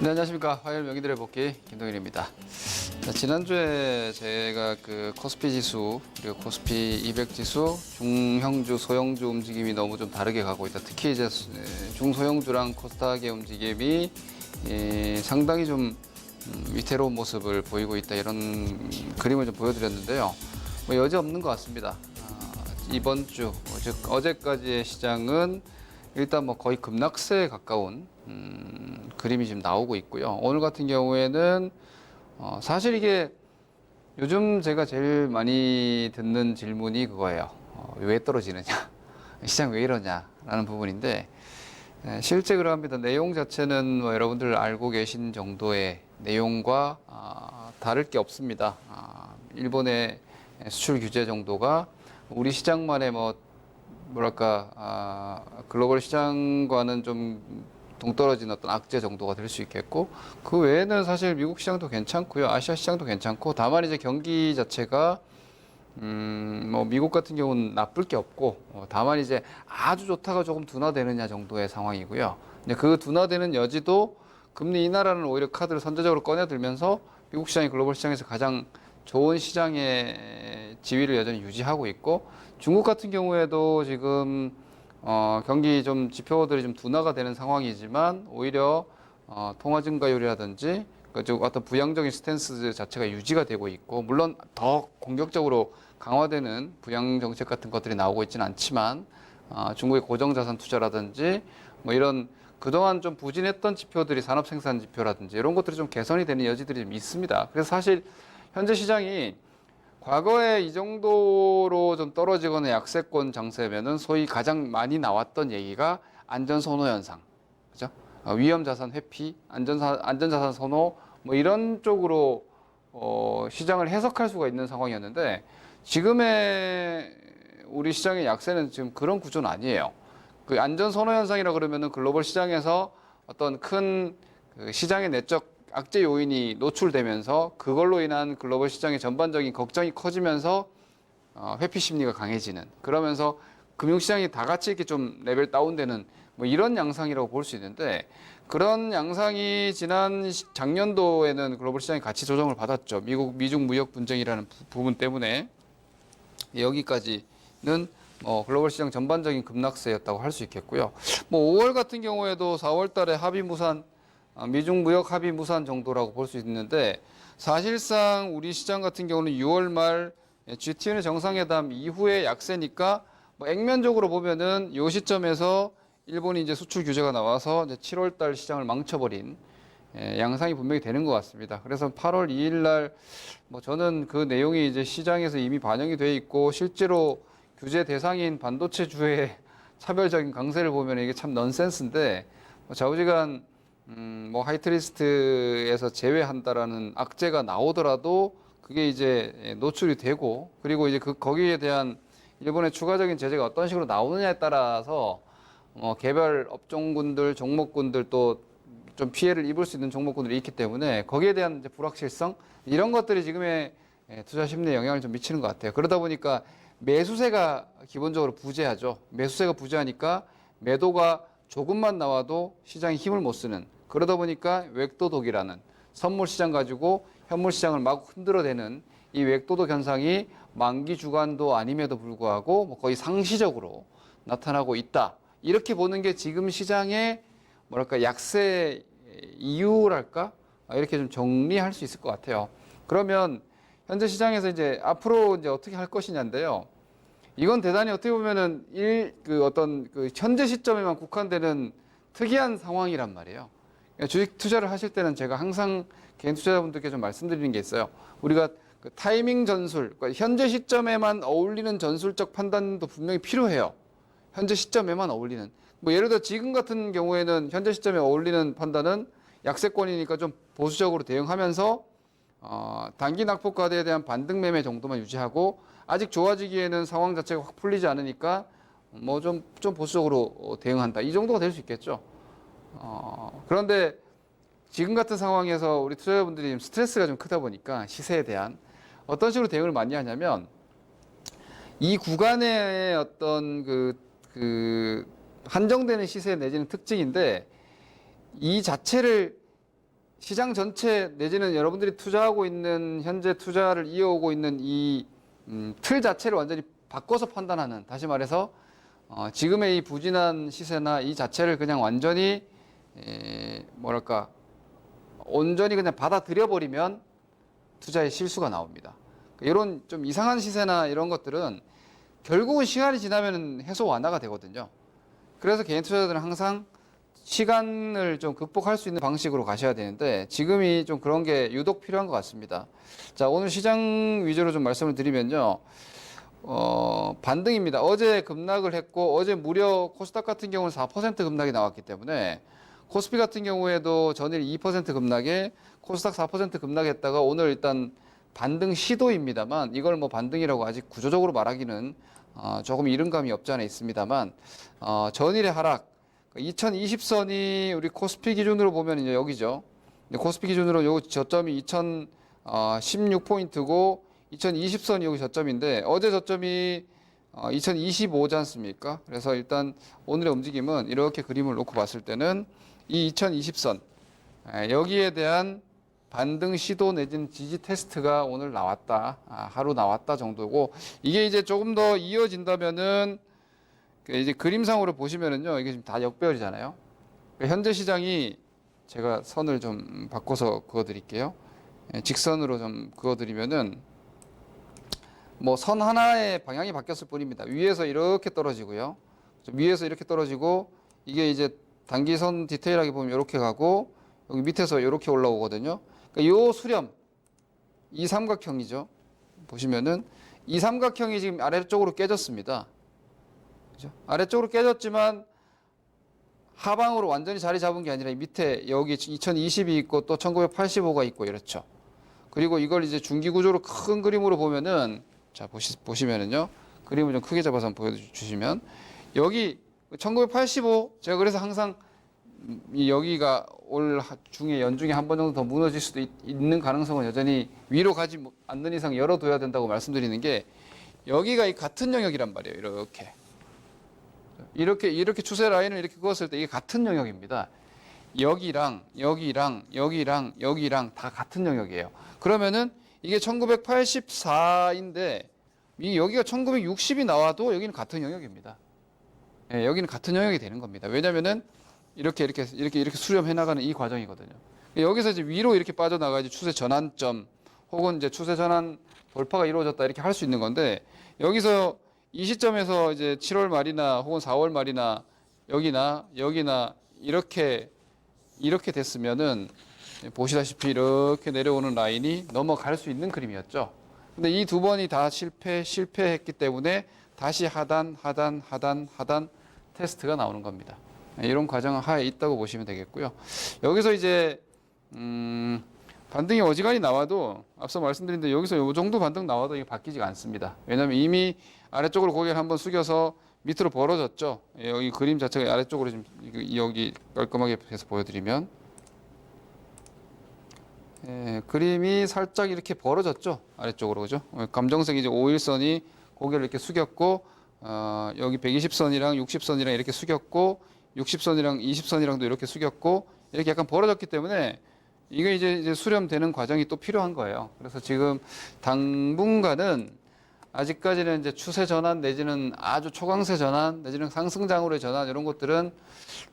네, 안녕하십니까. 화요일 명의들의 복귀 김동일입니다. 자, 지난주에 제가 그 코스피 지수 그리고 코스피 200 지수 중형주, 소형주 움직임이 너무 좀 다르게 가고 있다. 특히 이제 중소형주랑 코스닥의 움직임이 상당히 좀 위태로운 모습을 보이고 있다. 이런 그림을 좀 보여드렸는데요. 뭐 여지 없는 것 같습니다. 이번 주, 즉 어제까지의 시장은 일단 뭐 거의 급락세에 가까운 그림이 지금 나오고 있고요. 오늘 같은 경우에는 사실 이게 요즘 제가 제일 많이 듣는 질문이 그거예요. 왜 떨어지느냐? 시장 왜 이러냐라는 부분인데 실제 그럽니다. 내용 자체는 뭐 여러분들 알고 계신 정도의 내용과 다를 게 없습니다. 일본의 수출 규제 정도가 우리 시장만의 글로벌 시장과는 좀 동떨어진 어떤 악재 정도가 될 수 있겠고, 그 외에는 사실 미국 시장도 괜찮고요. 아시아 시장도 괜찮고, 다만 이제 경기 자체가 뭐 미국 같은 경우는 나쁠 게 없고, 다만 이제 아주 좋다가 조금 둔화되느냐 정도의 상황이고요. 근데 그 둔화되는 여지도 금리 인하라는 오히려 카드를 선제적으로 꺼내들면서 미국 시장이 글로벌 시장에서 가장 좋은 시장의 지위를 여전히 유지하고 있고, 중국 같은 경우에도 지금 경기 좀 지표들이 좀 둔화가 되는 상황이지만 오히려 통화 증가율이라든지 좀 어떤 부양적인 스탠스 자체가 유지가 되고 있고, 물론 더 공격적으로 강화되는 부양 정책 같은 것들이 나오고 있지는 않지만 중국의 고정자산 투자라든지 뭐 이런 그동안 좀 부진했던 지표들이 산업생산 지표라든지 이런 것들이 좀 개선이 되는 여지들이 좀 있습니다. 그래서 사실 현재 시장이 과거에 이 정도로 좀 떨어지거나 약세권 장세면은 소위 가장 많이 나왔던 얘기가 안전선호 현상, 그죠? 위험자산 회피, 안전자산 선호, 뭐 이런 쪽으로 시장을 해석할 수가 있는 상황이었는데, 지금의 우리 시장의 약세는 지금 그런 구조는 아니에요. 그 안전선호 현상이라 그러면은 글로벌 시장에서 어떤 큰 그 시장의 내적 악재 요인이 노출되면서 그걸로 인한 글로벌 시장의 전반적인 걱정이 커지면서 회피 심리가 강해지는, 그러면서 금융시장이 다 같이 이렇게 좀 레벨 다운되는 뭐 이런 양상이라고 볼 수 있는데, 그런 양상이 지난 작년도에는 글로벌 시장이 같이 조정을 받았죠. 미중 무역 분쟁이라는 부분 때문에 여기까지는 글로벌 시장 전반적인 급락세였다고 할 수 있겠고요. 뭐 5월 같은 경우에도 4월 달에 합의 무산, 미중 무역 합의 무산 정도라고 볼 수 있는데, 사실상 우리 시장 같은 경우는 6월 말 G20 정상회담 이후에 약세니까 뭐 액면적으로 보면은 이 시점에서 일본이 이제 수출 규제가 나와서 이제 7월 달 시장을 망쳐버린 양상이 분명히 되는 것 같습니다. 그래서 8월 2일 날 뭐 저는 그 내용이 이제 시장에서 이미 반영이 돼 있고, 실제로 규제 대상인 반도체주의 차별적인 강세를 보면 이게 참 넌센스인데, 좌우지간 뭐 하이트리스트에서 제외한다라는 악재가 나오더라도 그게 이제 노출이 되고, 그리고 이제 거기에 대한 일본의 추가적인 제재가 어떤 식으로 나오느냐에 따라서 개별 업종군들, 종목군들 또 좀 피해를 입을 수 있는 종목군들이 있기 때문에 거기에 대한 이제 불확실성, 이런 것들이 지금의 투자 심리에 영향을 좀 미치는 것 같아요. 그러다 보니까 매수세가 기본적으로 부재하죠. 매수세가 부재하니까 매도가 조금만 나와도 시장이 힘을 못 쓰는, 그러다 보니까 외도독이라는 선물 시장 가지고 현물 시장을 막 흔들어대는 이 외도독 현상이 만기 주간도 아님에도 불구하고 뭐 거의 상시적으로 나타나고 있다. 이렇게 보는 게 지금 시장의 약세 이유랄까? 이렇게 좀 정리할 수 있을 것 같아요. 그러면 현재 시장에서 이제 앞으로 이제 어떻게 할 것이냐인데요. 이건 대단히 어떻게 보면은 현재 시점에만 국한되는 특이한 상황이란 말이에요. 주식 투자를 하실 때는 제가 항상 개인 투자자분들께 좀 말씀드리는 게 있어요. 우리가 그 타이밍 전술, 그러니까 현재 시점에만 어울리는 전술적 판단도 분명히 필요해요. 현재 시점에만 어울리는. 뭐 예를 들어 지금 같은 경우에는 현재 시점에 어울리는 판단은 약세권이니까 좀 보수적으로 대응하면서 단기 낙폭과대에 대한 반등 매매 정도만 유지하고, 아직 좋아지기에는 상황 자체가 확 풀리지 않으니까 뭐 좀 보수적으로 대응한다. 이 정도가 될 수 있겠죠. 그런데 지금 같은 상황에서 우리 투자자분들이 지금 스트레스가 좀 크다 보니까 시세에 대한 어떤 식으로 대응을 많이 하냐면, 이 구간의 어떤 한정되는 시세 내지는 특징인데, 이 자체를 시장 전체 내지는 여러분들이 투자하고 있는 현재 투자를 이어오고 있는 이 틀 자체를 완전히 바꿔서 판단하는, 다시 말해서 지금의 이 부진한 시세나 이 자체를 그냥 완전히 뭐랄까 온전히 그냥 받아들여 버리면 투자에 실수가 나옵니다. 이런 좀 이상한 시세나 이런 것들은 결국은 시간이 지나면 해소 완화가 되거든요. 그래서 개인 투자자들은 항상 시간을 좀 극복할 수 있는 방식으로 가셔야 되는데 지금이 좀 그런 게 유독 필요한 것 같습니다. 자, 오늘 시장 위주로 좀 말씀을 드리면요. 반등입니다. 어제 급락을 했고 어제 무려 코스닥 같은 경우는 4% 급락이 나왔기 때문에 코스피 같은 경우에도 전일 2% 급락에 코스닥 4% 급락했다가 오늘 일단 반등 시도입니다만 이걸 뭐 반등이라고 아직 구조적으로 말하기는 조금 이른 감이 없지 않아 있습니다만 전일의 하락 2020선이 우리 코스피 기준으로 보면 이제 여기죠. 코스피 기준으로 요 저점이 2016포인트고 2020선이 여기 저점인데 어제 저점이 2025지 않습니까? 그래서 일단 오늘의 움직임은 이렇게 그림을 놓고 봤을 때는 이 2020선 여기에 대한 반등 시도 내지는 지지 테스트가 오늘 나왔다. 하루 나왔다 정도고 이게 이제 조금 더 이어진다면은 이제 그림상으로 보시면은요. 이게 지금 다 역배열이잖아요. 현재 시장이 제가 선을 좀 바꿔서 그어 드릴게요. 직선으로 좀 그어 드리면은 뭐 선 하나의 방향이 바뀌었을 뿐입니다. 위에서 이렇게 떨어지고요. 위에서 이렇게 떨어지고 이게 이제 단기선 디테일하게 보면 이렇게 가고 여기 밑에서 이렇게 올라오거든요. 그러니까 요 수렴 이 삼각형이죠. 보시면은 이 삼각형이 지금 아래쪽으로 깨졌습니다. 그죠? 아래쪽으로 깨졌지만 하방으로 완전히 자리 잡은 게 아니라 밑에 여기 2020이 있고 또 1985가 있고 이렇죠. 그리고 이걸 이제 중기 구조로 큰 그림으로 보면은 자 보시면은요. 그림을 좀 크게 잡아서 한번 보여주시면 여기 1985 제가 그래서 항상 이 여기가 올 중에 연중에 한 번 정도 더 무너질 수도 있는 가능성은 여전히 위로 가지 않는 이상 열어둬야 된다고 말씀드리는 게 여기가 이 같은 영역이란 말이에요. 이렇게 추세 라인을 이렇게 그었을 때 이게 같은 영역입니다. 여기랑 다 같은 영역이에요. 그러면은 이게 1984인데 여기가 1960이 나와도 여기는 같은 영역입니다. 예, 여기는 같은 영역이 되는 겁니다. 왜냐면은 이렇게 수렴해 나가는 이 과정이거든요. 여기서 이제 위로 이렇게 빠져나가야지 추세 전환점 혹은 이제 추세 전환 돌파가 이루어졌다 이렇게 할 수 있는 건데 여기서 이 시점에서 이제 7월 말이나 혹은 4월 말이나 여기나 이렇게 됐으면은 보시다시피 이렇게 내려오는 라인이 넘어갈 수 있는 그림이었죠. 근데 이 두 번이 다 실패했기 때문에 다시 하단 테스트가 나오는 겁니다. 이런 과정 하에 있다고 보시면 되겠고요. 여기서 이제 반등이 어지간히 나와도 앞서 말씀드린 대로 여기서 이 정도 반등 나와도 이게 바뀌지가 않습니다. 왜냐하면 이미 아래쪽으로 고개를 한번 숙여서 밑으로 벌어졌죠. 여기 그림 자체가 아래쪽으로 지금 여기 깔끔하게 해서 보여드리면 그림이 살짝 이렇게 벌어졌죠. 아래쪽으로 그죠? 감정색 이제 5일선이 고개를 이렇게 숙였고 여기 120선이랑 60선이랑 이렇게 숙였고 60선이랑 20선이랑도 이렇게 숙였고 이렇게 약간 벌어졌기 때문에 이게 이제 수렴되는 과정이 또 필요한 거예요. 그래서 지금 당분간은 아직까지는 이제 추세 전환 내지는 아주 초강세 전환 내지는 상승장으로의 전환 이런 것들은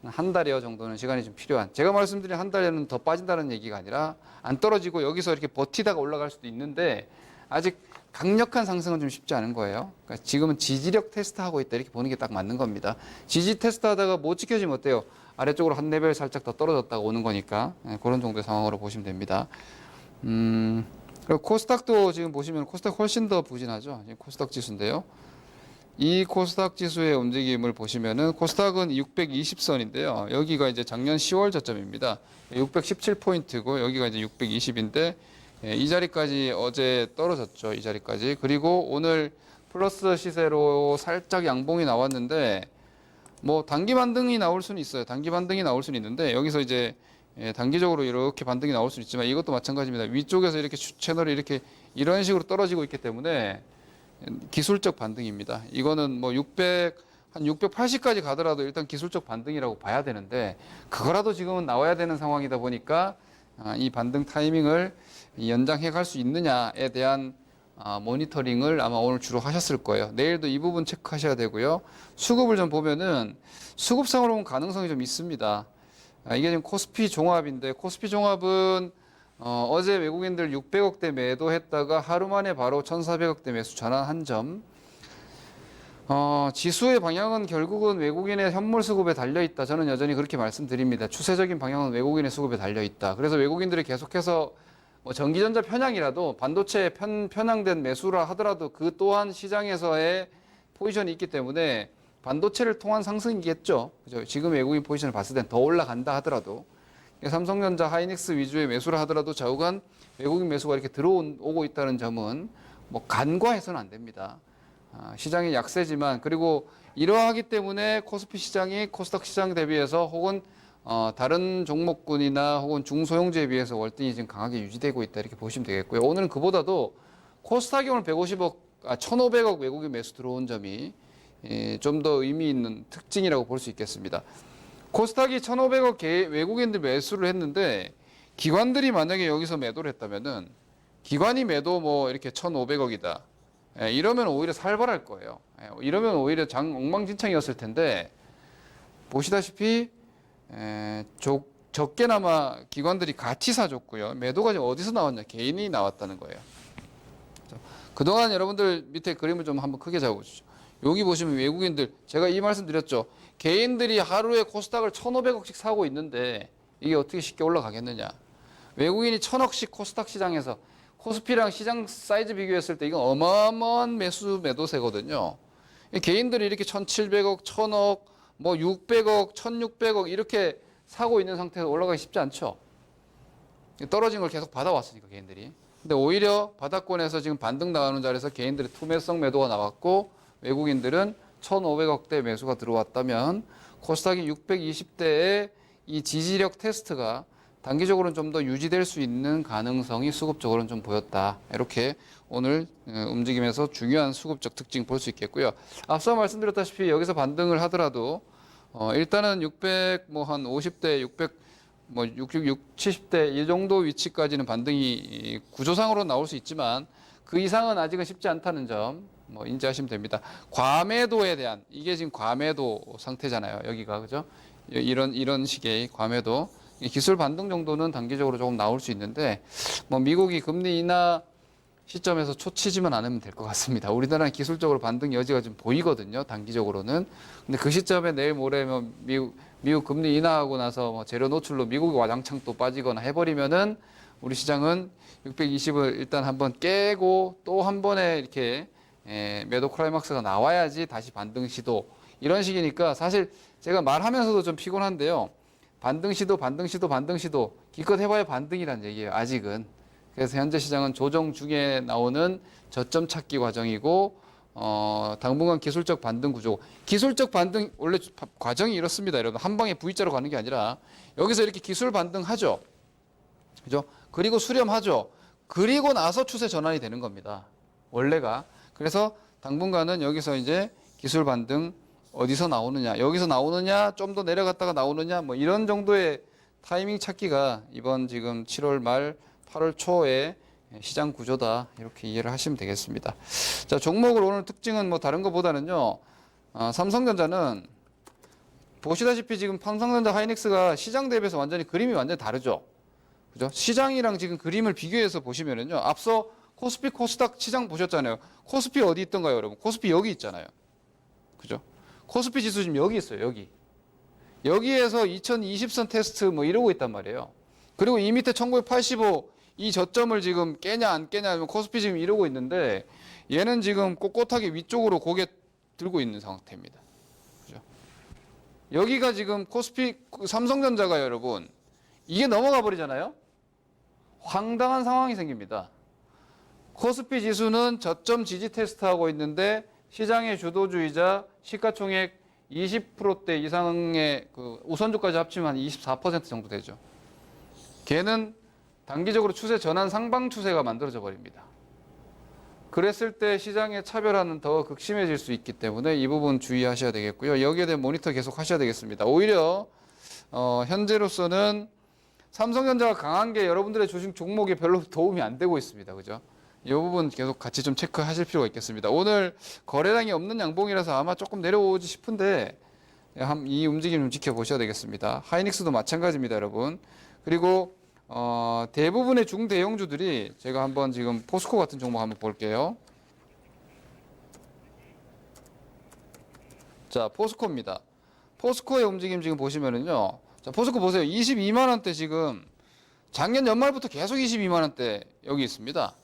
한 달여 정도는 시간이 좀 필요한. 제가 말씀드린 한 달여는 더 빠진다는 얘기가 아니라 안 떨어지고 여기서 이렇게 버티다가 올라갈 수도 있는데 아직 강력한 상승은 좀 쉽지 않은 거예요. 그러니까 지금은 지지력 테스트하고 있다 이렇게 보는 게 딱 맞는 겁니다. 지지 테스트 하다가 못 지켜지면 어때요? 아래쪽으로 한 레벨 살짝 더 떨어졌다가 오는 거니까 그런 정도의 상황으로 보시면 됩니다. 그리고 코스닥도 지금 보시면 코스닥 훨씬 더 부진하죠. 지금 코스닥 지수인데요. 이 코스닥 지수의 움직임을 보시면은 코스닥은 620선인데요. 여기가 이제 작년 10월 저점입니다. 617포인트고 여기가 이제 620인데 이 자리까지 어제 떨어졌죠. 이 자리까지. 그리고 오늘 플러스 시세로 살짝 양봉이 나왔는데 뭐 단기 반등이 나올 수는 있어요. 단기 반등이 나올 수는 있는데 여기서 이제 단기적으로 이렇게 반등이 나올 수는 있지만 이것도 마찬가지입니다. 위쪽에서 이렇게 채널이 이렇게 이런 식으로 떨어지고 있기 때문에 기술적 반등입니다. 이거는 뭐 한 680까지 가더라도 일단 기술적 반등이라고 봐야 되는데 그거라도 지금은 나와야 되는 상황이다 보니까 이 반등 타이밍을 연장해 갈 수 있느냐에 대한 모니터링을 아마 오늘 주로 하셨을 거예요. 내일도 이 부분 체크하셔야 되고요. 수급을 좀 보면은 수급상으로 보면 가능성이 좀 있습니다. 이게 지금 코스피 종합인데 코스피 종합은 어제 외국인들 600억대 매도했다가 하루 만에 바로 1,400억대 매수 전환한 점. 지수의 방향은 결국은 외국인의 현물 수급에 달려 있다. 저는 여전히 그렇게 말씀드립니다. 추세적인 방향은 외국인의 수급에 달려 있다. 그래서 외국인들이 계속해서 뭐 전기전자 편향이라도 반도체에 편향된 매수라 하더라도 그 또한 시장에서의 포지션이 있기 때문에 반도체를 통한 상승이겠죠. 그죠? 지금 외국인 포지션을 봤을 땐 더 올라간다 하더라도 삼성전자, 하이닉스 위주의 매수를 하더라도 좌우간 외국인 매수가 이렇게 들어오고 있다는 점은 뭐 간과해서는 안 됩니다. 시장이 약세지만 그리고 이러하기 때문에 코스피 시장이 코스닥 시장 대비해서 혹은 다른 종목군이나 혹은 중소형주에 비해서 월등히 지금 강하게 유지되고 있다 이렇게 보시면 되겠고요. 오늘은 그보다도 코스닥이 오늘 1,500억 외국인 매수 들어온 점이 좀 더 의미 있는 특징이라고 볼 수 있겠습니다. 코스닥이 1,500억 외국인들 매수를 했는데 기관들이 만약에 여기서 매도를 했다면은 기관이 매도 뭐 이렇게 1,500억이다. 이러면 오히려 살벌할 거예요. 이러면 오히려 엉망진창이었을 텐데 보시다시피 적게나마 기관들이 같이 사줬고요. 매도가 어디서 나왔냐? 개인이 나왔다는 거예요. 그동안 여러분들 밑에 그림을 좀 한번 크게 잡아보시죠. 여기 보시면 외국인들, 제가 이 말씀 드렸죠. 개인들이 하루에 코스닥을 1,500억씩 사고 있는데 이게 어떻게 쉽게 올라가겠느냐. 외국인이 1,000억씩 코스닥 시장에서 코스피랑 시장 사이즈 비교했을 때 이건 어마어마한 매도세거든요. 개인들이 이렇게 1,700억, 1,000억, 뭐 600억, 1,600억 이렇게 사고 있는 상태에서 올라가기 쉽지 않죠. 떨어진 걸 계속 받아왔으니까 개인들이. 근데 오히려 바닥권에서 지금 반등 나가는 자리에서 개인들의 투매성 매도가 나왔고 외국인들은 1,500억대 매수가 들어왔다면 코스닥이 620대의 이 지지력 테스트가 단기적으로는 좀 더 유지될 수 있는 가능성이 수급적으로는 좀 보였다. 이렇게 오늘 움직임에서 중요한 수급적 특징 볼 수 있겠고요. 앞서 말씀드렸다시피 여기서 반등을 하더라도 일단은 600 뭐 한 50대, 600 뭐 60, 70대 이 정도 위치까지는 반등이 구조상으로 나올 수 있지만 그 이상은 아직은 쉽지 않다는 점 뭐 인지하시면 됩니다. 과매도에 대한 이게 지금 과매도 상태잖아요. 여기가 그죠? 이런 식의 과매도 기술 반등 정도는 단기적으로 조금 나올 수 있는데 뭐 미국이 금리 인하 시점에서 초치지만 않으면 될 것 같습니다. 우리나라는 기술적으로 반등 여지가 좀 보이거든요. 단기적으로는. 근데 그 시점에 내일 모레 뭐 미국 금리 인하하고 나서 뭐 재료 노출로 미국이 와장창 또 빠지거나 해버리면은 우리 시장은 620을 일단 한번 깨고 또 한 번에 이렇게 매도 클라이막스가 나와야지 다시 반등 시도 이런 식이니까 사실 제가 말하면서도 좀 피곤한데요. 반등 시도 기껏 해봐야 반등이란 얘기예요. 아직은. 그래서 현재 시장은 조정 중에 나오는 저점 찾기 과정이고 당분간 기술적 반등 구조. 기술적 반등 원래 과정이 이렇습니다. 여러분 한 방에 V자로 가는 게 아니라 여기서 이렇게 기술 반등하죠. 그죠? 그리고 수렴하죠. 그리고 나서 추세 전환이 되는 겁니다. 원래가. 그래서 당분간은 여기서 이제 기술 반등 어디서 나오느냐, 여기서 나오느냐, 좀 더 내려갔다가 나오느냐, 뭐 이런 정도의 타이밍 찾기가 이번 지금 7월 말 8월 초에 시장 구조다 이렇게 이해를 하시면 되겠습니다. 자, 종목을 오늘 특징은 뭐 다른 것보다는요. 삼성전자는 보시다시피 지금 삼성전자 하이닉스가 시장 대비해서 그림이 완전히 다르죠. 그죠? 시장이랑 지금 그림을 비교해서 보시면은요. 앞서 코스피 코스닥 시장 보셨잖아요. 코스피 어디 있던가요, 여러분? 코스피 여기 있잖아요. 그죠? 코스피 지수 지금 여기 있어요, 여기. 여기에서 2020선 테스트 뭐 이러고 있단 말이에요. 그리고 이 밑에 1985 이 저점을 지금 깨냐 안 깨냐 코스피 지금 이러고 있는데 얘는 지금 꼿꼿하게 위쪽으로 고개 들고 있는 상태입니다. 그죠? 여기가 지금 코스피 삼성전자가 여러분 이게 넘어가 버리잖아요. 황당한 상황이 생깁니다. 코스피 지수는 저점 지지 테스트하고 있는데 시장의 주도주의자 시가총액 20%대 이상의 그 우선주까지 합치면 한 24% 정도 되죠. 걔는 단기적으로 추세 전환 상방 추세가 만들어져 버립니다. 그랬을 때 시장의 차별화는 더 극심해질 수 있기 때문에 이 부분 주의하셔야 되겠고요. 여기에 대한 모니터 계속 하셔야 되겠습니다. 오히려 현재로서는 삼성전자가 강한 게 여러분들의 주식 종목에 별로 도움이 안 되고 있습니다. 그죠? 이 부분 계속 같이 좀 체크하실 필요가 있겠습니다. 오늘 거래량이 없는 양봉이라서 아마 조금 내려오지 싶은데 이 움직임 좀 지켜보셔야 되겠습니다. 하이닉스도 마찬가지입니다, 여러분. 그리고 대부분의 중대형주들이 제가 한번 지금 포스코 같은 종목 한번 볼게요. 자, 포스코입니다. 포스코의 움직임 지금 보시면은요. 자, 포스코 보세요. 22만 원대 지금 작년 연말부터 계속 22만 원대 여기 있습니다.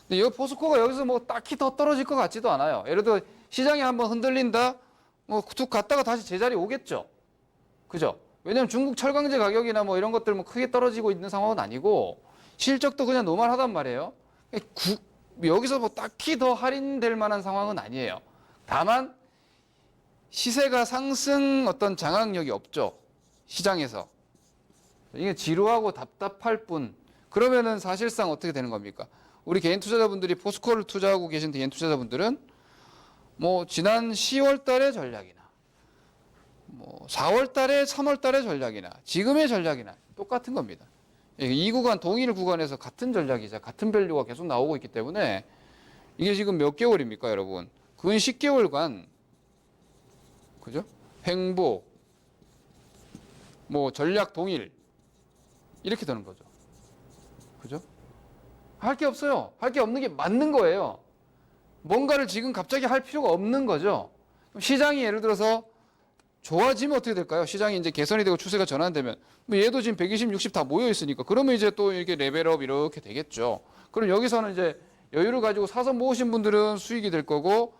근데 이 포스코가 여기서 뭐 딱히 더 떨어질 것 같지도 않아요. 예를 들어 시장이 한번 흔들린다. 뭐 툭 갔다가 다시 제자리 오겠죠. 그죠? 왜냐면 중국 철강제 가격이나 뭐 이런 것들 뭐 크게 떨어지고 있는 상황은 아니고 실적도 그냥 노멀하단 말이에요. 여기서 뭐 딱히 더 할인될 만한 상황은 아니에요. 다만 시세가 상승 어떤 장악력이 없죠. 시장에서. 이게 지루하고 답답할 뿐. 그러면은 사실상 어떻게 되는 겁니까? 우리 개인 투자자분들이 포스코를 투자하고 계신 개인 투자자분들은 뭐 지난 10월 달의 전략이나 뭐 4월 달에 3월 달의 전략이나 지금의 전략이나 똑같은 겁니다. 이 구간 동일 구간에서 같은 전략이자 같은 밸류가 계속 나오고 있기 때문에 이게 지금 몇 개월입니까, 여러분? 근 10개월간 그죠? 횡보 뭐 전략 동일 이렇게 되는 거죠. 그죠? 할 게 없어요. 할 게 없는 게 맞는 거예요. 뭔가를 지금 갑자기 할 필요가 없는 거죠. 시장이 예를 들어서 좋아지면 어떻게 될까요? 시장이 이제 개선이 되고 추세가 전환되면 뭐 얘도 지금 120, 60 다 모여 있으니까 그러면 이제 또 이렇게 레벨업 이렇게 되겠죠. 그럼 여기서는 이제 여유를 가지고 사서 모으신 분들은 수익이 될 거고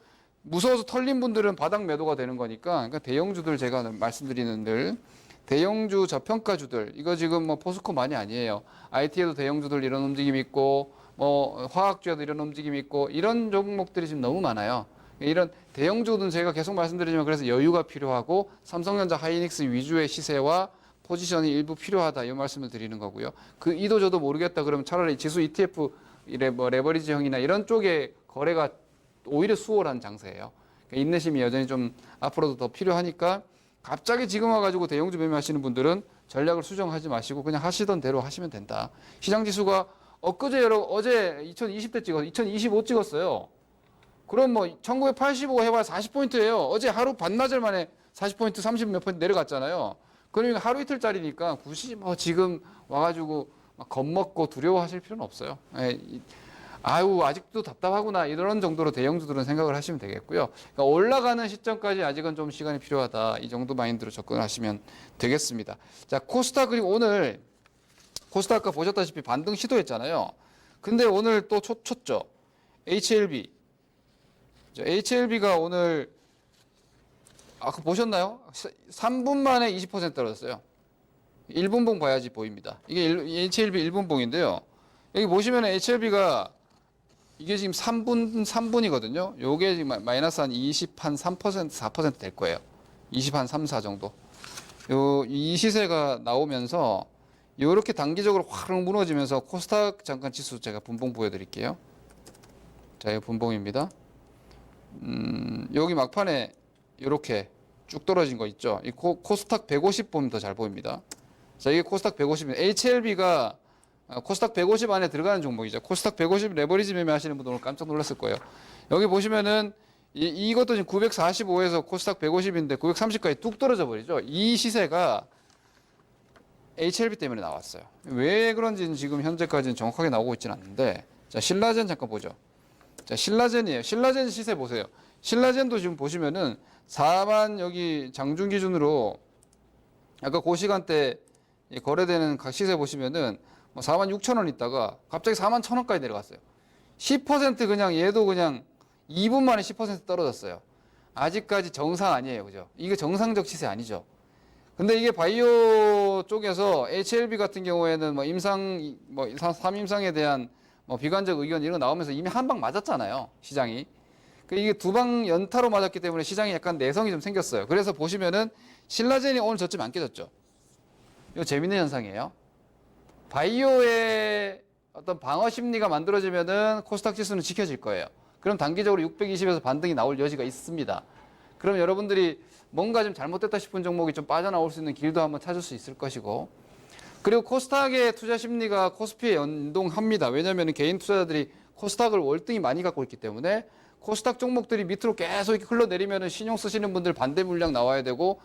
무서워서 털린 분들은 바닥 매도가 되는 거니까 그러니까 대형주들 제가 말씀드리는 들 대형주 저평가주들 이거 지금 뭐 포스코만이 아니에요. IT에도 대형주들 이런 움직임이 있고 뭐 화학주에도 이런 움직임이 있고 이런 종목들이 지금 너무 많아요. 이런 대형주는 제가 계속 말씀드리지만 그래서 여유가 필요하고 삼성전자 하이닉스 위주의 시세와 포지션이 일부 필요하다 이 말씀을 드리는 거고요. 그 이도 저도 모르겠다 그러면 차라리 지수 ETF 뭐 레버리지형이나 이런 쪽에 거래가 오히려 수월한 장세예요. 그러니까 인내심이 여전히 좀 앞으로도 더 필요하니까 갑자기 지금 와가지고 대형주 매매하시는 분들은 전략을 수정하지 마시고 그냥 하시던 대로 하시면 된다. 시장지수가 어제 2020대 찍어서 2025 찍었어요. 그럼 뭐 1985 해봐야 40포인트예요. 어제 하루 반나절 만에 40포인트, 30 몇 포인트 내려갔잖아요. 그러니까 하루 이틀짜리니까 굳이 뭐 지금 와가지고 막 겁먹고 두려워하실 필요는 없어요. 아유 아직도 답답하구나 이런 정도로 대형주들은 생각을 하시면 되겠고요. 그러니까 올라가는 시점까지 아직은 좀 시간이 필요하다 이 정도 마인드로 접근하시면 되겠습니다. 자 코스닥 그리고 오늘 코스닥 아까 보셨다시피 반등 시도했잖아요. 근데 오늘 또 쳤죠. HLB HLB가 오늘 아까 보셨나요? 3분 만에 20% 떨어졌어요. 1분봉 봐야지 보입니다. 이게 HLB 1분봉인데요. 여기 보시면 HLB가 이게 지금 3분이거든요. 요게 지금 마이너스 한 3%, 4% 될 거예요. 3, 4 정도. 이 시세가 나오면서 요렇게 단기적으로 확 무너지면서 코스닥 잠깐 지수 제가 분봉 보여드릴게요. 자, 이 분봉입니다. 여기 막판에 이렇게 쭉 떨어진 거 있죠. 이 코스닥 150 보면 더 잘 보입니다. 자, 이게 코스닥 150입니다. HLB가 코스닥 150 안에 들어가는 종목이죠. 코스닥 150 레버리지 매매하시는 분들 오늘 깜짝 놀랐을 거예요. 여기 보시면은 이것도 지금 945에서 코스닥 150인데 930까지 뚝 떨어져 버리죠. 이 시세가 HLB 때문에 나왔어요. 왜 그런지는 지금 현재까지는 정확하게 나오고 있지는 않는데 자, 신라젠 잠깐 보죠. 자, 신라젠이에요. 신라젠 시세 보세요. 신라젠도 지금 보시면은 4만 여기 장중 기준으로 아까 그 시간대 거래되는 각 시세 보시면은 뭐 4만 6천 원 있다가 갑자기 4만 1천 원까지 내려갔어요. 10% 그냥 얘도 그냥 2분 만에 10% 떨어졌어요. 아직까지 정상 아니에요. 그죠? 이게 정상적 시세 아니죠. 근데 이게 바이오 쪽에서 HLB 같은 경우에는 뭐 3임상에 대한 뭐 비관적 의견 이런 거 나오면서 이미 한 방 맞았잖아요. 시장이. 이게 두 방 연타로 맞았기 때문에 시장이 약간 내성이 좀 생겼어요. 그래서 보시면은 신라젠이 오늘 저점 안 깨졌죠. 이거 재밌는 현상이에요. 바이오의 어떤 방어 심리가 만들어지면은 코스닥 지수는 지켜질 거예요. 그럼 단기적으로 620에서 반등이 나올 여지가 있습니다. 그럼 여러분들이 뭔가 좀 잘못됐다 싶은 종목이 좀 빠져나올 수 있는 길도 한번 찾을 수 있을 것이고 그리고 코스닥의 투자 심리가 코스피에 연동합니다. 왜냐하면 개인 투자자들이 코스닥을 월등히 많이 갖고 있기 때문에 코스닥 종목들이 밑으로 계속 이렇게 흘러내리면 신용 쓰시는 분들 반대 물량 나와야 되고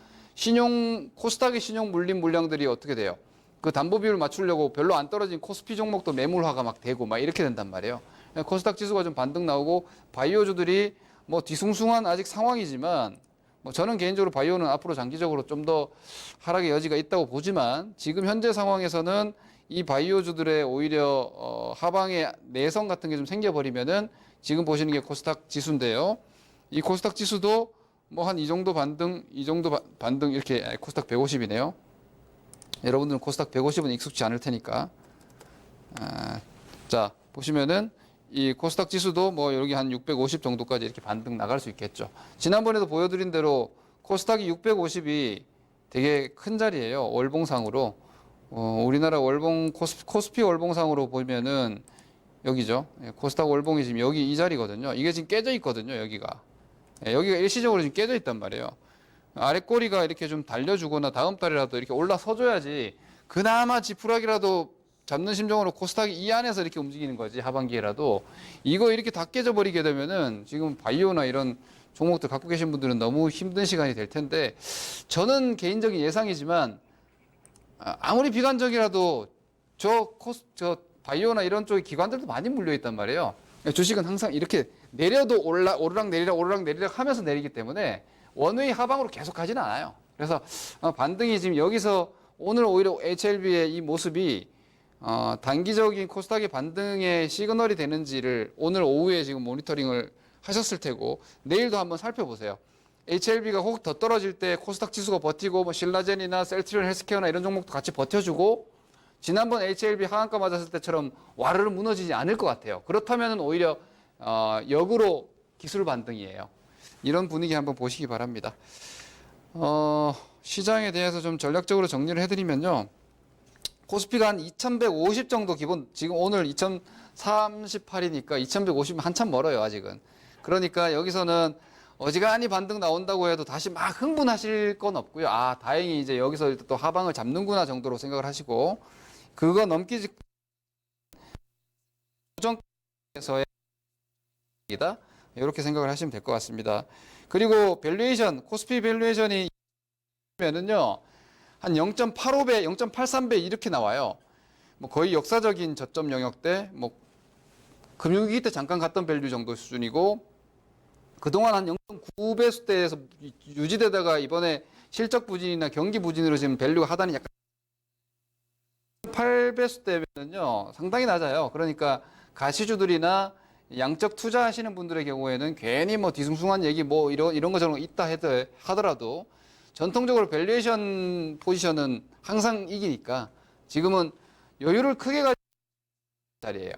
코스닥의 신용 물린 물량들이 어떻게 돼요? 그 담보 비율 맞추려고 별로 안 떨어진 코스피 종목도 매물화가 막 되고 막 이렇게 된단 말이에요. 코스닥 지수가 좀 반등 나오고 바이오주들이 뭐 뒤숭숭한 아직 상황이지만 뭐 저는 개인적으로 바이오는 앞으로 장기적으로 좀 더 하락의 여지가 있다고 보지만 지금 현재 상황에서는 이 바이오주들의 오히려 하방에 내성 같은 게 좀 생겨버리면은 지금 보시는 게 코스닥 지수인데요. 이 코스닥 지수도 뭐 한 이 정도 반등, 반등 이렇게 코스닥 150이네요. 여러분들은 코스닥 150은 익숙치 않을 테니까. 자, 보시면은 이 코스닥 지수도 뭐 여기 한 650 정도까지 이렇게 반등 나갈 수 있겠죠. 지난번에도 보여드린 대로 코스닥이 650이 되게 큰 자리예요. 월봉상으로. 우리나라 월봉 코스피 월봉상으로 보면은 여기죠. 코스닥 월봉이 지금 여기 이 자리거든요. 이게 지금 깨져 있거든요. 여기가. 여기가 일시적으로 지금 깨져 있단 말이에요. 아래 꼬리가 이렇게 좀 달려주거나 다음 달이라도 이렇게 올라서줘야지 그나마 지푸라기라도 잡는 심정으로 코스닥이 이 안에서 이렇게 움직이는 거지. 하반기에라도. 이거 이렇게 다 깨져버리게 되면은 지금 바이오나 이런 종목들 갖고 계신 분들은 너무 힘든 시간이 될 텐데 저는 개인적인 예상이지만 아무리 비관적이라도 저 바이오나 이런 쪽의 기관들도 많이 물려 있단 말이에요. 주식은 항상 이렇게 내려도 오르락 내리락 하면서 내리기 때문에 원웨이 하방으로 계속 가지는 않아요. 그래서 반등이 지금 여기서 오늘 오히려 HLB의 이 모습이 단기적인 코스닥의 반등의 시그널이 되는지를 오늘 오후에 지금 모니터링을 하셨을 테고 내일도 한번 살펴보세요. HLB가 혹 더 떨어질 때 코스닥 지수가 버티고 뭐 신라젠이나 셀트리온 헬스케어나 이런 종목도 같이 버텨주고 지난번 HLB 하한가 맞았을 때처럼 와르르 무너지지 않을 것 같아요. 그렇다면 오히려 역으로 기술 반등이에요. 이런 분위기 한번 보시기 바랍니다. 시장에 대해서 좀 전략적으로 정리를 해드리면요. 코스피가 한 2150 정도 기본, 지금 오늘 2038이니까 2150은 한참 멀어요, 아직은. 그러니까 여기서는 어지간히 반등 나온다고 해도 다시 막 흥분하실 건 없고요. 다행히 이제 여기서 또 하방을 잡는구나 정도로 생각을 하시고, 그거 넘기지, 조정에서의 이다 이렇게 생각을 하시면 될 것 같습니다. 그리고 밸류에이션, 코스피 밸류에이션이 면은요, 한 0.85배, 0.83배 이렇게 나와요. 뭐 거의 역사적인 저점 영역대, 뭐 금융위기 때 잠깐 갔던 밸류 정도 수준이고 그동안 한 0.9배수대에서 유지되다가 이번에 실적 부진이나 경기 부진으로 지금 밸류가 하단이 약간 8배수대면은요 상당히 낮아요. 그러니까 가시주들이나 양적 투자하시는 분들의 경우에는 괜히 뭐 뒤숭숭한 얘기 뭐 이런 것처럼 있다 하더라도 전통적으로 밸류에이션 포지션은 항상 이기니까 지금은 여유를 크게 가진 자리예요.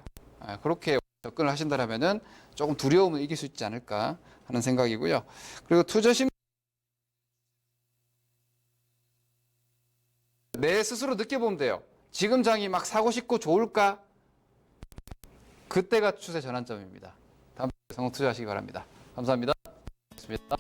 그렇게 접근을 하신다면은 조금 두려움을 이길 수 있지 않을까 하는 생각이고요. 그리고 투자심 내 스스로 느껴보면 돼요. 지금 장이 막 사고 싶고 좋을까? 그때가 추세 전환점입니다. 다음 성공 투자하시기 바랍니다. 감사합니다. 고맙습니다.